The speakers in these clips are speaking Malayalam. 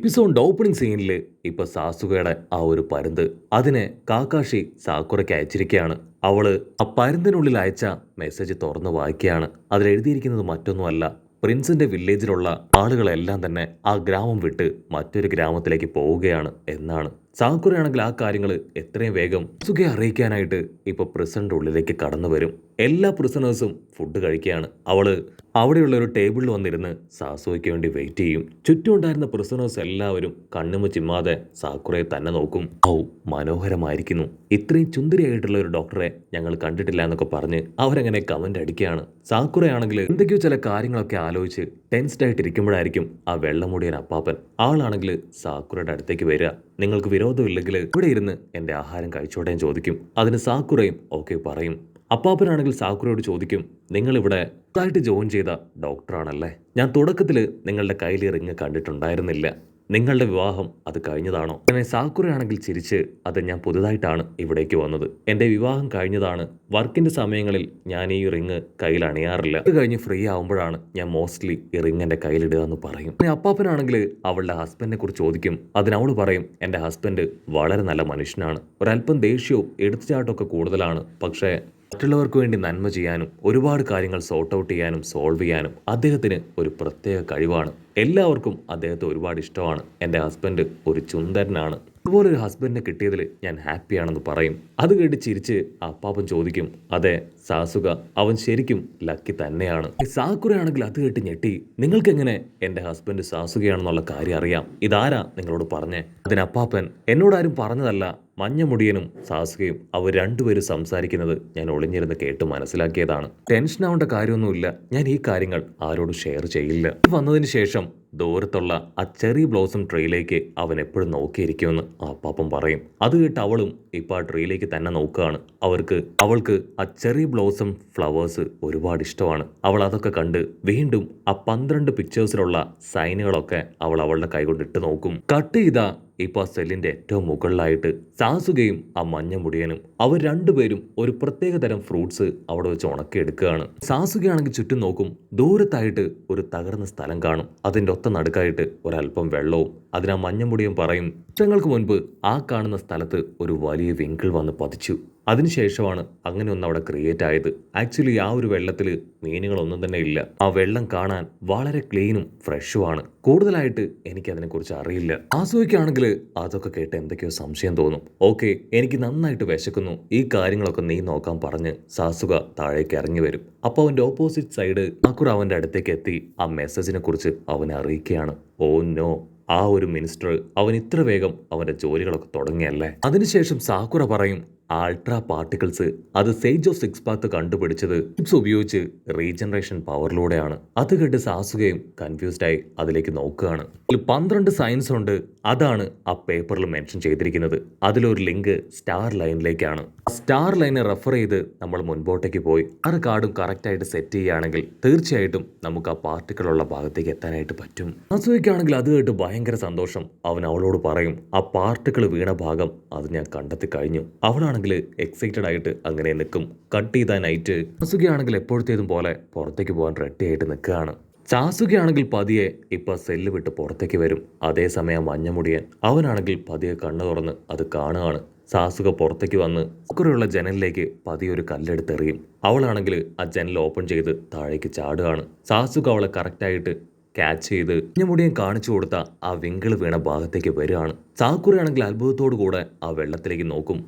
എപ്പിസോഡിന്റെ ഓപ്പണിംഗ് സീനിൽ ഇപ്പൊ സാസുകയുടെ ആ ഒരു പരുന്ത് അതിനെ കാക്കാഷി സാക്കുറയ്ക്ക് അയച്ചിരിക്കുകയാണ്. അവള് ആ പരുന്തിനുള്ളിൽ അയച്ച മെസ്സേജ് തുറന്ന് വായിക്കുകയാണ്. അതിൽ എഴുതിയിരിക്കുന്നത് മറ്റൊന്നുമല്ല, പ്രിൻസിന്റെ വില്ലേജിലുള്ള ആളുകളെല്ലാം തന്നെ ആ ഗ്രാമം വിട്ട് മറ്റൊരു ഗ്രാമത്തിലേക്ക് പോവുകയാണ് എന്നാണ്. സാക്കുറയാണെങ്കിൽ ആ കാര്യങ്ങൾ എത്രയും വേഗം സുഖയെ അറിയിക്കാനായിട്ട് ഇപ്പൊ പ്രിസണിന്റെ ഉള്ളിലേക്ക് കടന്നു വരും. എല്ലാ പ്രിസണേഴ്സും ഫുഡ് കഴിക്കുകയാണ്. അവള് അവിടെയുള്ള ഒരു ടേബിളിൽ വന്നിരുന്ന് സാസുവയ്ക്ക് വേണ്ടി വെയിറ്റ് ചെയ്യും. ചുറ്റും ഉണ്ടായിരുന്ന പ്രിസണേഴ്സ് എല്ലാവരും കണ്ണുമ ചിമ്മാതെ സാക്കുറയെ തന്നെ നോക്കും. ഔ, മനോഹരമായിരിക്കുന്നു, ഇത്രയും ചുന്ദരിയായിട്ടുള്ള ഒരു ഡോക്ടറെ ഞങ്ങൾ കണ്ടിട്ടില്ല എന്നൊക്കെ പറഞ്ഞ് അവരങ്ങനെ കമന്റ് അടിക്കുകയാണ്. സാക്കുറയാണെങ്കിൽ എന്തൊക്കെയോ ചില കാര്യങ്ങളൊക്കെ ആലോചിച്ച് ടെൻസ്ഡ് ആയിട്ട് ഇരിക്കുമ്പോഴായിരിക്കും ആ വെള്ളമുടിയൻ അപ്പാപ്പൻ ആളാണെങ്കിൽ സാക്കുറയുടെ അടുത്തേക്ക് വരിക. നിങ്ങൾക്ക് വിരോധമില്ലെങ്കിൽ ഇവിടെ ഇരുന്ന് എന്റെ ആഹാരം കഴിച്ചോട്ടെ ചോദിക്കും. അതിന് സാക്കുറയും ഓക്കെ പറയും. അപ്പാപ്പനാണെങ്കിൽ സാക്കുറയോട് ചോദിക്കും, നിങ്ങൾ ഇവിടെ പുതുതായിട്ട് ജോയിൻ ചെയ്ത ഡോക്ടറാണല്ലേ? ഞാൻ തുടക്കത്തിൽ നിങ്ങളുടെ കയ്യിൽ റിങ് കണ്ടിട്ടുണ്ടായിരുന്നില്ല. നിങ്ങളുടെ വിവാഹം അത് കഴിഞ്ഞതാണോ? അങ്ങനെ സാക്കുറയാണെങ്കിൽ ചിരിച്ച്, അത് ഞാൻ പുതുതായിട്ടാണ് ഇവിടേക്ക് വന്നത്. എൻ്റെ വിവാഹം കഴിഞ്ഞതാണ്. വർക്കിന്റെ സമയങ്ങളിൽ ഞാൻ ഈ റിങ് കയ്യിൽ അണിയാറില്ല. അത് കഴിഞ്ഞ് ഫ്രീ ആവുമ്പോഴാണ് ഞാൻ മോസ്റ്റ്ലി ഈ റിങ് എൻ്റെ കയ്യിലിടുക എന്ന് പറയും. പിന്നെ അപ്പാപ്പനാണെങ്കിൽ അവളുടെ ഹസ്ബൻഡിനെ കുറിച്ച് ചോദിക്കും. അതിനവൾ പറയും, എൻ്റെ ഹസ്ബൻഡ് വളരെ നല്ല മനുഷ്യനാണ്. ഒരല്പം ദേഷ്യവും എടുത്തുചാട്ടമൊക്കെ കൂടുതലാണ്. പക്ഷേ മറ്റുള്ളവർക്ക് വേണ്ടി നന്മ ചെയ്യാനും ഒരുപാട് കാര്യങ്ങൾ സോർട്ട് ഔട്ട് ചെയ്യാനും സോൾവ് ചെയ്യാനും അദ്ദേഹത്തിന് ഒരു പ്രത്യേക കഴിവാണ്. എല്ലാവർക്കും അദ്ദേഹത്തെ ഒരുപാട് ഇഷ്ടമാണ്. എൻ്റെ ഹസ്ബൻഡ് ഒരു ചുന്ദരനാണ്. അതുപോലൊരു ഹസ്ബൻഡിനെ കിട്ടിയതിൽ ഞാൻ ഹാപ്പിയാണെന്ന് പറയും. അത് കേട്ട് ചിരിച്ച് അപ്പാപ്പൻ ചോദിക്കും, അതെ സാസുക, അവൻ ശരിക്കും ലക്കി തന്നെയാണ്. സാക്കുറയാണെങ്കിൽ അത് കേട്ട് ഞെട്ടി, നിങ്ങൾക്കെങ്ങനെ എൻ്റെ ഹസ്ബൻഡ് സാസുകയാണെന്നുള്ള കാര്യം അറിയാം? ഇതാരാ നിങ്ങളോട് പറഞ്ഞേ? അതിന് അപ്പാപ്പൻ, എന്നോടാരും പറഞ്ഞതല്ല, മഞ്ഞമുടിയനും സാസുകയും അവർ രണ്ടുപേരും സംസാരിക്കുന്നത് ഞാൻ ഒളിഞ്ഞിരുന്ന് കേട്ട് മനസ്സിലാക്കിയതാണ്. ടെൻഷൻ ആവേണ്ട കാര്യമൊന്നുമില്ല, ഞാൻ ഈ കാര്യങ്ങൾ ആരോടും ഷെയർ ചെയ്യില്ല. വന്നതിന് ശേഷം ദൂരത്തുള്ള ആ ചെറി ബ്ലോസം ട്രീയിലേക്ക് അവൻ എപ്പോഴും നോക്കിയിരിക്കുമെന്ന് ആ പാപ്പൻ പറയും. അത് കേട്ട് അവളും ഇപ്പം ആ ട്രീയിലേക്ക് തന്നെ നോക്കുകയാണ്. അവൾക്ക് ആ ചെറി ബ്ലോസം ഫ്ലവേഴ്സ് ഒരുപാട് ഇഷ്ടമാണ്. അവൾ അതൊക്കെ കണ്ട് വീണ്ടും ആ 12 പിക്ചേഴ്സിലുള്ള സൈനുകളൊക്കെ അവൾ അവളുടെ കൈകൊണ്ട് ഇട്ട് നോക്കും. കട്ട് ചെയ്ത ഇപ്പൊ സെല്ലിന്റെ ഏറ്റവും മുകളിലായിട്ട് സാസുകയും ആ മഞ്ഞമുടിയനും അവർ രണ്ടുപേരും ഒരു പ്രത്യേക തരം ഫ്രൂട്ട്സ് അവിടെ വെച്ച് ഉണക്കിയെടുക്കുകയാണ്. സാസുകയാണെങ്കിൽ ചുറ്റും നോക്കും. ദൂരത്തായിട്ട് ഒരു തകർന്ന സ്ഥലം കാണും. അതിന്റെ ഒത്ത നടുക്കായിട്ട് ഒരല്പം വെള്ളവും. അതിനാ മഞ്ഞമുടിയൻ പറയും, വർഷങ്ങൾക്ക് മുൻപ് ആ കാണുന്ന സ്ഥലത്ത് ഒരു വലിയ വിങ്കിൾ വന്ന് പതിച്ചു. അതിനുശേഷമാണ് അങ്ങനെ ഒന്ന് അവിടെ ക്രിയേറ്റ് ആയത്. ആക്ച്വലി ആ ഒരു വെള്ളത്തിൽ മീനുകളൊന്നും തന്നെ ഇല്ല. ആ വെള്ളം കാണാൻ വളരെ ക്ലീനും ഫ്രഷുമാണ്. കൂടുതലായിട്ട് എനിക്ക് അതിനെക്കുറിച്ച് അറിയില്ല. ആസുവയ്ക്കാണെങ്കിൽ അതൊക്കെ കേട്ട് എന്തൊക്കെയോ സംശയം തോന്നും. ഓക്കെ, എനിക്ക് നന്നായിട്ട് വിശക്കുന്നു, ഈ കാര്യങ്ങളൊക്കെ നീ നോക്കാൻ പറഞ്ഞ് സാസുക താഴേക്ക് ഇറങ്ങി വരും. അപ്പോൾ അവന്റെ ഓപ്പോസിറ്റ് സൈഡ് സാക്കുറ അവന്റെ അടുത്തേക്ക് എത്തി ആ മെസ്സേജിനെ കുറിച്ച് അവനെ അറിയിക്കുകയാണ്. ഓ നോ, ആ ഒരു മിനിസ്റ്റർ അവൻ ഇത്ര വേഗം അവന്റെ ജോലികളൊക്കെ തുടങ്ങിയല്ലേ? അതിനുശേഷം സാക്കുറ പറയും, അൾട്രാ പാർട്ടിക്കിൾസ് അത് സേജ് ഓഫ് സിക്സ് പാത്ത് കണ്ടുപിടിച്ചത് ചിപ്സ് ഉപയോഗിച്ച് റീജനറേഷൻ പവറിലൂടെയാണ്. അത് കേട്ട് സാസുകയും കൺഫ്യൂസ്ഡ് ആയി അതിലേക്ക് നോക്കുകയാണ്. 12 സയൻസ് ഉണ്ട്, അതാണ് ആ പേപ്പറിൽ മെൻഷൻ ചെയ്തിരിക്കുന്നത്. അതിലൊരു ലിങ്ക് സ്റ്റാർ ലൈനിലേക്കാണ്. സ്റ്റാർ ലൈനെ റെഫർ ചെയ്ത് നമ്മൾ മുൻപോട്ടേക്ക് പോയി ആ കാർഡും കറക്റ്റായിട്ട് സെറ്റ് ചെയ്യുകയാണെങ്കിൽ തീർച്ചയായിട്ടും നമുക്ക് ആ പാർട്ടിക്കിളുള്ള ഭാഗത്തേക്ക് എത്താനായിട്ട് പറ്റും. സാസുകയ്ക്കാണെങ്കിൽ അത് കേട്ട് ഭയങ്കര സന്തോഷം. അവൻ അവളോട് പറയും, ആ പാർട്ടിക്കിൾ വീണ ഭാഗം അത് ഞാൻ കണ്ടെത്തി കഴിഞ്ഞു. അവളാണ് എക്സൈറ്റഡ് ആയിട്ട് അങ്ങനെ നിൽക്കും. കട്ട് ചെയ്ത നൈറ്റ് സാസുകയാണെങ്കിൽ എപ്പോഴത്തേതും പോലെ പുറത്തേക്ക് പോകാൻ റെഡി ആയിട്ട് നിൽക്കുകയാണ്. സാസുകയാണെങ്കിൽ പതിയെ ഇപ്പൊ സെല്ല് വിട്ട് പുറത്തേക്ക് വരും. അതേസമയം മഞ്ഞമുടിയൻ അവനാണെങ്കിൽ പതിയെ കണ്ണു തുറന്ന് അത് കാണുകയാണ്. സാസുക പുറത്തേക്ക് വന്ന് സാക്കുറയുള്ള ജനലിലേക്ക് പതിയെ ഒരു കല്ലെടുത്തെറിയും. അവളാണെങ്കിൽ ആ ജനൽ ഓപ്പൺ ചെയ്ത് താഴേക്ക് ചാടുകയാണ്. സാസുക അവളെ കറക്റ്റായിട്ട് ക്യാച്ച് ചെയ്ത് മഞ്ഞമുടിയൻ കാണിച്ചു കൊടുത്ത ആ വിങ്കിൾ വീണ ഭാഗത്തേക്ക് വരികയാണ്. സാക്കുറയാണെങ്കിൽ അത്ഭുതത്തോടു കൂടെ ആ വെള്ളത്തിലേക്ക് നോക്കും.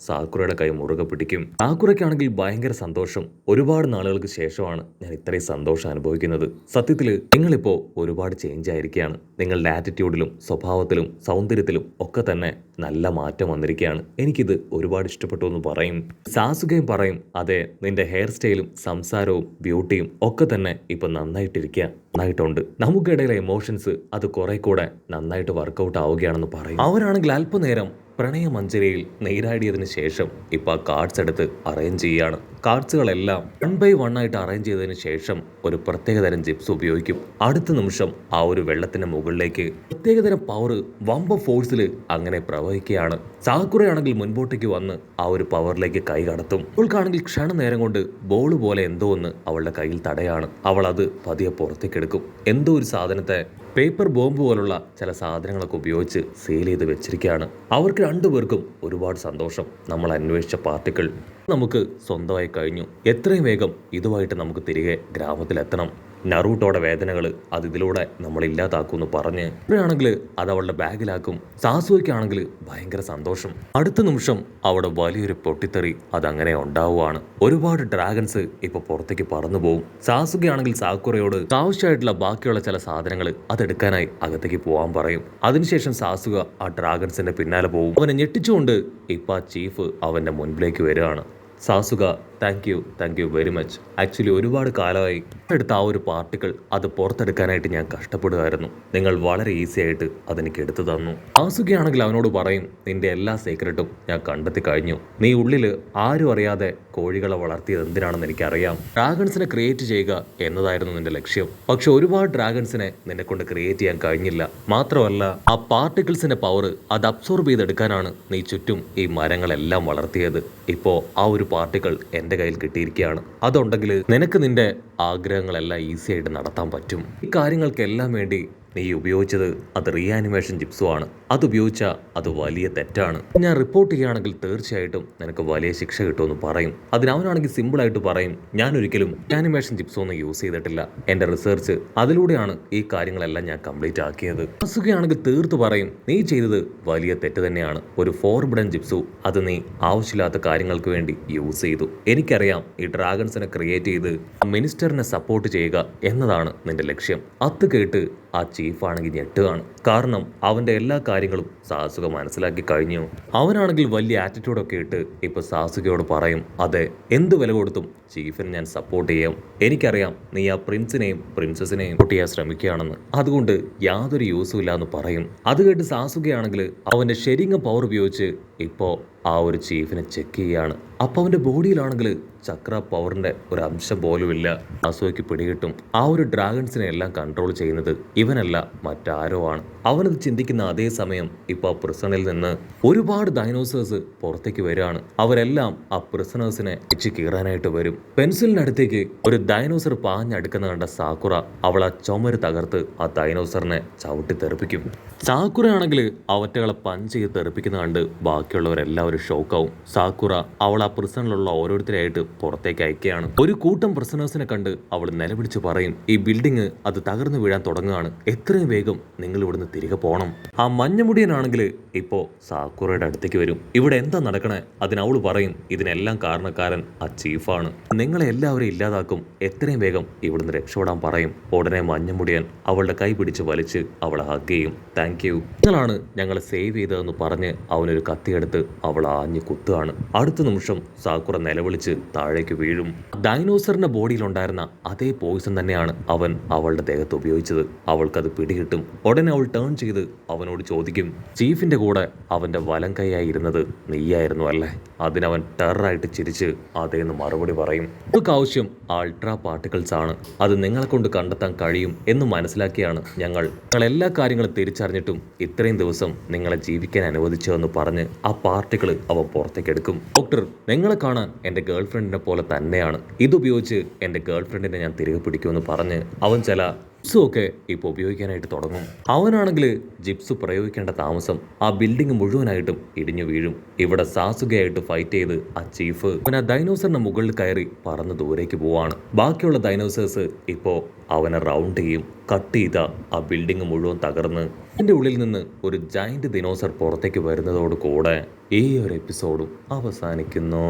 സാക്കുറയുടെ കൈ മുറുകെ പിടിക്കും. സാക്കുറയ്ക്കാണെങ്കിൽ ഭയങ്കര സന്തോഷം. ഒരുപാട് നാളുകൾക്ക് ശേഷമാണ് ഞാൻ ഇത്രയും സന്തോഷം അനുഭവിക്കുന്നത്. സത്യത്തിൽ നിങ്ങളിപ്പോ ഒരുപാട് ചേഞ്ച് ആയിരിക്കുകയാണ്. നിങ്ങളുടെ ആറ്റിറ്റ്യൂഡിലും സ്വഭാവത്തിലും സൗന്ദര്യത്തിലും ഒക്കെ തന്നെ നല്ല മാറ്റം വന്നിരിക്കുകയാണ്. എനിക്കിത് ഒരുപാട് ഇഷ്ടപ്പെട്ടു എന്ന് പറയും. സാസുകയും പറയും, അതെ, നിന്റെ ഹെയർ സ്റ്റൈലും സംസാരവും ബ്യൂട്ടിയും ഒക്കെ തന്നെ ഇപ്പൊ നന്നായിട്ടിരിക്കുക, നന്നായിട്ടുണ്ട്. നമുക്കിടയിലെ എമോഷൻസ് അത് കുറെ കൂടെ നന്നായിട്ട് വർക്കൗട്ട് ആവുകയാണെന്ന് പറയും. അവരാണെങ്കിൽ അല്പനേരം പ്രണയമഞ്ജരിയിൽ നീരാടിയതിനു ശേഷം ഇപ്പൊ ആ കാർഡ്സ് എടുത്ത് അറേഞ്ച് ചെയ്യാണ്. കാർഡ്സുകളെല്ലാം 1 by 1 ആയിട്ട് അറേഞ്ച് ചെയ്തതിന് ശേഷം ഒരു പ്രത്യേകതരം ജിപ്സ് ഉപയോഗിക്കും. അടുത്ത നിമിഷം ആ ഒരു വെള്ളത്തിന്റെ മുകളിലേക്ക് പ്രത്യേകതരം പവർ വമ്പ ഫോഴ്സിൽ അങ്ങനെ പ്രവഹിക്കുകയാണ്. സാക്കുറയാണെങ്കിൽ മുൻപോട്ടേക്ക് വന്ന് ആ ഒരു പവറിലേക്ക് കൈ കടത്തും. അവൾക്കാണെങ്കിൽ ക്ഷണനേരം കൊണ്ട് ബോൾ പോലെ എന്തോ ഒന്ന് അവളുടെ കയ്യിൽ തടയാണ്. അവൾ അത് പതിയെ പുറത്തേക്ക് എടുക്കും. എന്തോ ഒരു സാധനത്തെ പേപ്പർ ബോംബ് പോലുള്ള ചില സാധനങ്ങളൊക്കെ ഉപയോഗിച്ച് സീൽ ചെയ്ത് വെച്ചിരിക്കുകയാണ്. അവർക്ക് രണ്ടുപേർക്കും ഒരുപാട് സന്തോഷം. നമ്മൾ അന്വേഷിച്ച പാർട്ടിക്കിൾ നമുക്ക് സ്വന്തമായി കഴിഞ്ഞു. എത്രയും വേഗം ഇതുമായിട്ട് നമുക്ക് തിരികെ ഗ്രാമത്തിലെത്തണം. നറൂട്ടോയുടെ വേദനകൾ അത് ഇതിലൂടെ നമ്മൾ ഇല്ലാതാക്കുമെന്ന് പറഞ്ഞ് ഇവരാണെങ്കിൽ അത് അവളുടെ ബാഗിലാക്കും. സാസുവയ്ക്കാണെങ്കിൽ ഭയങ്കര സന്തോഷം. അടുത്ത നിമിഷം അവിടെ വലിയൊരു പൊട്ടിത്തെറി അതങ്ങനെ ഉണ്ടാവുകയാണ്. ഒരുപാട് ഡ്രാഗൺസ് ഇപ്പൊ പുറത്തേക്ക് പറന്നു പോകും. സാസുകയാണെങ്കിൽ സാക്കുറയോട് ആവശ്യമായിട്ടുള്ള ബാക്കിയുള്ള ചില സാധനങ്ങൾ അതെടുക്കാനായി അകത്തേക്ക് പോകാൻ പറയും. അതിനുശേഷം സാസുക ആ ഡ്രാഗൺസിന്റെ പിന്നാലെ പോകും. അവനെ ഞെട്ടിച്ചുകൊണ്ട് ഇപ്പൊ ആ ചീഫ് അവന്റെ മുൻപിലേക്ക് വരികയാണ്. Sasuke thank you very much. Actually ഒരുപാട് കാലമായി എടുത്ത ആ ഒരു പാർട്ടിക്കിൾ അത് പുറത്തെടുക്കാനായിട്ട് ഞാൻ കഷ്ടപ്പെടുമായിരുന്നു. നിങ്ങൾ വളരെ ഈസി ആയിട്ട് അതെനിക്ക് എടുത്തു തന്നു. സാസുകയാണെങ്കിൽ അവനോട് പറയും, നിന്റെ എല്ലാ സീക്രട്ടും ഞാൻ കണ്ടെത്തി കഴിഞ്ഞു. നീ ഉള്ളിൽ ആരും അറിയാതെ കോഴികളെ വളർത്തിയത് എന്തിനാണെന്ന് എനിക്കറിയാം. ഡ്രാഗൺസിനെ ക്രിയേറ്റ് ചെയ്യുക എന്നതായിരുന്നു നിന്റെ ലക്ഷ്യം. പക്ഷെ ഒരുപാട് ഡ്രാഗൺസിനെ നിന്നെ കൊണ്ട് ക്രിയേറ്റ് ചെയ്യാൻ കഴിഞ്ഞില്ല. മാത്രമല്ല ആ പാർട്ടിക്കിൾസിന്റെ പവർ അത് അബ്സോർബ് ചെയ്തെടുക്കാനാണ് നീ ചുറ്റും ഈ മരങ്ങളെല്ലാം വളർത്തിയത്. ഇപ്പോ ആ ഒരു പാർട്ടിക്കിൾ എൻ്റെ കയ്യിൽ കിട്ടിയിരിക്കുകയാണ്. അതുണ്ടെങ്കിൽ നിനക്ക് നിന്റെ ആഗ്രഹങ്ങളെല്ലാം ഈസി ആയിട്ട് നടത്താൻ പറ്റും. ഈ കാര്യങ്ങൾക്കെല്ലാം വേണ്ടി നീ ഉപയോഗിച്ചത് അത് റീആനിമേഷൻ ജിപ്സോ ആണ്. അതുപയോഗിച്ചാൽ അത് വലിയ തെറ്റാണ്. ഞാൻ റിപ്പോർട്ട് ചെയ്യുകയാണെങ്കിൽ തീർച്ചയായിട്ടും നിനക്ക് വലിയ ശിക്ഷ കിട്ടുമെന്ന് പറയും. അതിനവനാണെങ്കിൽ സിമ്പിളായിട്ട് പറയും, ഞാൻ ഒരിക്കലും റീആനിമേഷൻ ജിപ്സോ ഒന്നും യൂസ് ചെയ്തിട്ടില്ല. എൻ്റെ റിസർച്ച് അതിലൂടെയാണ് ഈ കാര്യങ്ങളെല്ലാം ഞാൻ കംപ്ലീറ്റ് ആക്കിയത്. അസുഖയാണെങ്കിൽ തീർത്ത് പറയും, നീ ചെയ്തത് വലിയ തെറ്റ് തന്നെയാണ്. ഒരു ഫോർബിഡൻ ജിപ്സു അത് നീ ആവശ്യമില്ലാത്ത കാര്യങ്ങൾക്ക് വേണ്ടി യൂസ് ചെയ്തു. എനിക്കറിയാം ഈ ഡ്രാഗൺസിനെ ക്രിയേറ്റ് ചെയ്ത് മിനിസ്റ്ററിനെ സപ്പോർട്ട് ചെയ്യുക എന്നതാണ് നിന്റെ ലക്ഷ്യം. അത് കേട്ട് ആ ചീഫാണെങ്കിൽ ഞെട്ടുകയാണ്. കാരണം അവൻ്റെ എല്ലാ കാര്യങ്ങളും സാസുക മനസ്സിലാക്കി കഴിഞ്ഞു. അവനാണെങ്കിൽ വലിയ ആറ്റിറ്റ്യൂഡൊക്കെ ഇട്ട് ഇപ്പൊ സാസുകയോട് പറയും, അതെ എന്ത് വില കൊടുത്തും ചീഫിനെ ഞാൻ സപ്പോർട്ട് ചെയ്യാം. എനിക്കറിയാം നീ ആ പ്രിൻസിനെയും പ്രിൻസസിനെയും സപ്പോർട്ട് ചെയ്യാൻ ശ്രമിക്കുകയാണെന്ന്. അതുകൊണ്ട് യാതൊരു യൂസും ഇല്ല എന്ന് പറയും. അത് കേട്ട് സാസുകയാണെങ്കിൽ അവൻ്റെ ഷെരിങ് പവർ ഉപയോഗിച്ച് ഇപ്പോൾ ആ ഒരു ചീഫിനെ ചെക്ക് ചെയ്യുകയാണ്. അപ്പോൾ അവൻ്റെ ബോഡിയിലാണെങ്കിൽ ചക്ര പവറിൻ്റെ ഒരു അംശം പോലുമില്ല. സാസുവയ്ക്ക് പിടികിട്ടും ആ ഒരു ഡ്രാഗൺസിനെ എല്ലാം കൺട്രോൾ ചെയ്യുന്നത് ഇവനല്ല മറ്റാരോ ആണ്. അവനത് ചിന്തിക്കുന്ന അതേ സമയം ഇപ്പോൾ ആ പ്രിസണിൽ നിന്ന് ഒരുപാട് ഡൈനോസേഴ്സ് പുറത്തേക്ക് വരികയാണ്. അവരെല്ലാം ആ പ്രിസണേഴ്സിനെ വെച്ച് കീറാനായിട്ട് വരും. പെൻസിലിനടുത്തേക്ക് ഒരു ഡൈനോസർ പാഞ്ഞടുക്കുന്ന കണ്ട സാക്കുറ അവൾ ആ ചുമര് തകർത്ത് ആ ഡൈനോസറിനെ ചവിട്ടി തെറിപ്പിക്കും. സാക്കുറയാണെങ്കിൽ അവറ്റകളെ പഞ്ച് ചെയ്ത് തെറിപ്പിക്കുന്ന കണ്ട് ബാക്കിയുള്ളവരെല്ലാവരും ഷോക്കാവും. സാക്കുറ അവൾ ആ പ്രിസണിലുള്ള ഓരോരുത്തരായിട്ട് പുറത്തേക്ക് അയക്കുകയാണ്. ഒരു കൂട്ടം പ്രിസണേഴ്സിനെ കണ്ട് അവൾ നിലവിളിച്ച് പറയും, ഈ ബിൽഡിംഗ് അത് തകർന്നു വീഴാൻ തുടങ്ങുകയാണ്. എത്രയും വേഗം നിങ്ങൾ ഇവിടുന്ന് തിരികെ പോകണം. ആ മഞ്ഞമുടിയനാണെങ്കിൽ ഇപ്പോ സാക്കുറയുടെ അടുത്തേക്ക് വരും. ഇവിടെ എന്താ നടക്കണേ? അതിനവള് പറയും, ഇതിനെല്ലാം കാരണക്കാരൻ ആ ചീഫാണ്. നിങ്ങളെ എല്ലാവരെയും ഇല്ലാതാക്കും. എത്രയും വേഗം ഇവിടുന്ന് രക്ഷപ്പെടാൻ പറയും. ഉടനെ മഞ്ഞമുടിയൻ അവളുടെ കൈ പിടിച്ച് വലിച്ച് അവളെ ഹഗ് ചെയ്യും. താങ്ക് യു, നിങ്ങളാണ് ഞങ്ങളെ സേവ് ചെയ്തതെന്ന് പറഞ്ഞ് അവനൊരു കത്തിയെടുത്ത് അവൾ ആഞ്ഞ് കുത്തുകയാണ്. അടുത്ത നിമിഷം സാക്കുറ നിലവിളിച്ച് താഴേക്ക് വീഴും. ഡൈനോസറിന്റെ ബോഡിയിലുണ്ടായിരുന്ന അതേ പോയിസൺ തന്നെയാണ് അവൻ അവളുടെ ദേഹത്ത് ഉപയോഗിച്ചത്. അവൾക്കത് പിടികിട്ടും. ഉടനെ അവൾ ടേൺ ചെയ്ത് അവനോട് ചോദിക്കും, ചീഫിന്റെ കൂടെ അവന്റെ വലം കൈയായി ഇരുന്നത് നീയായിരുന്നു അല്ലേ? അതിനവൻ ടെററായിട്ട് ചിരിച്ച് അതേന്ന് മറുപടി പറയും. നമുക്ക് ആവശ്യം അൾട്രാ പാർട്ടിക്കിൾസ് ആണ്. അത് നിങ്ങളെ കൊണ്ട് കണ്ടെത്താൻ കഴിയും എന്ന് മനസ്സിലാക്കിയാണ് ഞങ്ങൾ എല്ലാ കാര്യങ്ങളും തിരിച്ചറിഞ്ഞിട്ടും ഇത്രയും ദിവസം നിങ്ങളെ ജീവിക്കാൻ അനുവദിച്ചതെന്ന് പറഞ്ഞ് ആ പാർട്ടിക്കിൾ അവൻ പുറത്തേക്ക് എടുക്കും. ഡോക്ടർ, നിങ്ങളെ കാണാൻ എൻ്റെ ഗേൾഫ്രണ്ടിനെ പോലെ തന്നെയാണ്. ഇതുപയോഗിച്ച് എൻ്റെ ഗേൾഫ്രണ്ടിനെ ഞാൻ തിരികെ പിടിക്കുമെന്ന് പറഞ്ഞ് അവൻ ചില ജിപ്സും ഒക്കെ ഇപ്പോൾ ഉപയോഗിക്കാനായിട്ട് തുടങ്ങും. അവനാണെങ്കിൽ ജിപ്സ് പ്രയോഗിക്കേണ്ട താമസം ആ ബിൽഡിംഗ് മുഴുവനായിട്ടും ഇടിഞ്ഞു വീഴും. ഇവിടെ സാസുകയായിട്ട് ഫൈറ്റ് ചെയ്ത് ആ ചീഫ് അവൻ ആ ഡൈനോസറിന്റെ മുകളിൽ കയറി പറന്ന് ദൂരേക്ക് പോവാണ്. ബാക്കിയുള്ള ഡൈനോസേഴ്സ് ഇപ്പോൾ അവനെ റൗണ്ട് ചെയ്യും. കട്ട് ചെയ്ത ആ ബിൽഡിംഗ് മുഴുവൻ തകർന്ന് അതിൻ്റെ ഉള്ളിൽ നിന്ന് ഒരു ജയന്റ് ദിനോസർ പുറത്തേക്ക് വരുന്നതോട് കൂടെ ഈ ഒരു എപ്പിസോഡും അവസാനിക്കുന്നു.